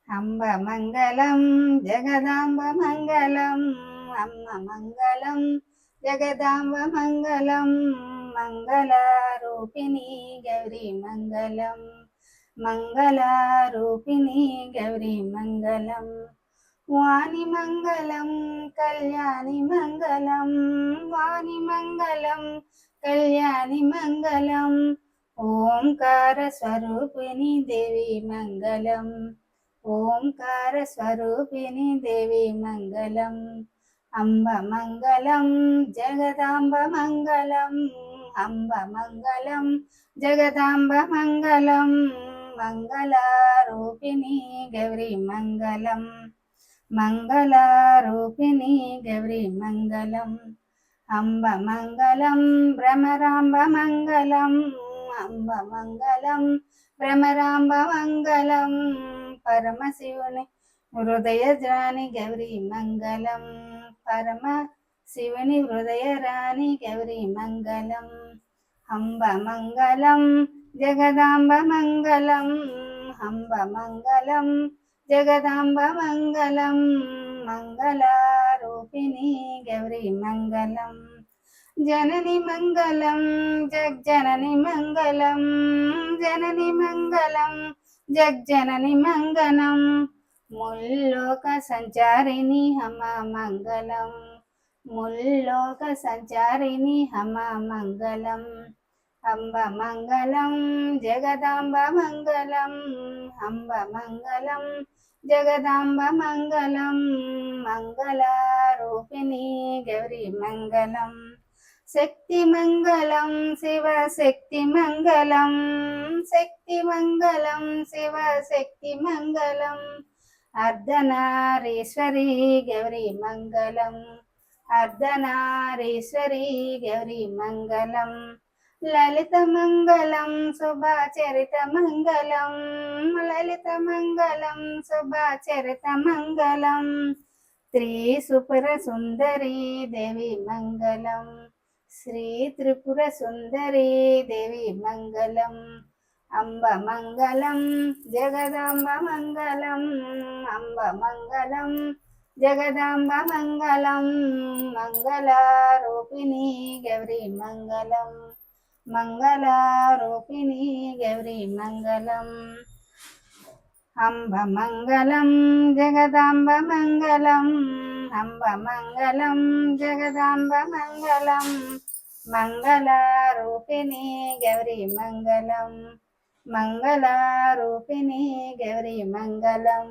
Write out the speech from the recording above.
అంబ మంగళం జగదాంబ మంగళం అమ్మ మంగళం జగదాంబ మంగళం మంగళరూపిణి గౌరీ మంగళం మంగళరూపిణి గౌరీ మంగళం వాణి మంగళం కళ్యాణి మంగళం వాణి మంగళం కళ్యాణి మంగళం ఓంకార స్వరూపిణి దేవి మంగళం ఓంకార స్వరూపిణి దేవి మంగళం అంబ మంగళం జగదాంబ మంగళం అంబ మంగళం జగదాంబ మంగళం మంగళరూపిణి గౌరీ మంగళం మంగళరూపిణి గౌరీ మంగళం అంబ మంగళం భ్రమరాంబ మంగళం అంబ మంగళం భ్రమరాంబ మంగళం పరమశివుని హృదయ రాణి గౌరీ మంగళం పరమ శివుని హృదయ రాణి గౌరీ మంగళం అంబ మంగళం జగదాంబ మంగళం అంబ మంగళం జగదాంబ మంగళం మంగళరూపిణి గౌరీ మంగళం జనని మంగళం జగజనని మంగళం జనని మంగళం జగజనని మంగళం ముల్లోక సంచారిణి హమ మంగళం ముల్లోక సంచారిణి హమ మంగళం అంబ మంగళం జగదాంబ మంగళం అంబ మంగళం జగదాంబ మంగళం మంగళరూపిణి గౌరీ మంగళం శక్తి మంగళం శివ శక్తి మంగళం శక్తి మంగళం శివ శక్తి మంగళం అర్ధనారీశ్వరి గౌరీ మంగళం అర్ధనారీశ్వరి గౌరీ మంగళం లలిత మంగళం శుభచరిత మంగళం లలిత మంగళం శుభచరిత మంగళం త్రిపుర సుందరి దేవి మంగళం శ్రీ త్రిపుర సుందరి దేవి మంగళం అంబ మంగళం జగదాంబ మంగళం అంబ మంగళం జగదాంబ మంగళం మంగళరూపిణి గౌరీ మంగళం మంగళరూపిణి గౌరీ మంగళం అంబ మంగళం జగదాంబ మంగళం అంబ మంగళం జగదాంబ మంగళం మంగళరూపిణి గౌరీ మంగళం మంగళరూపిణి గౌరీ మంగళం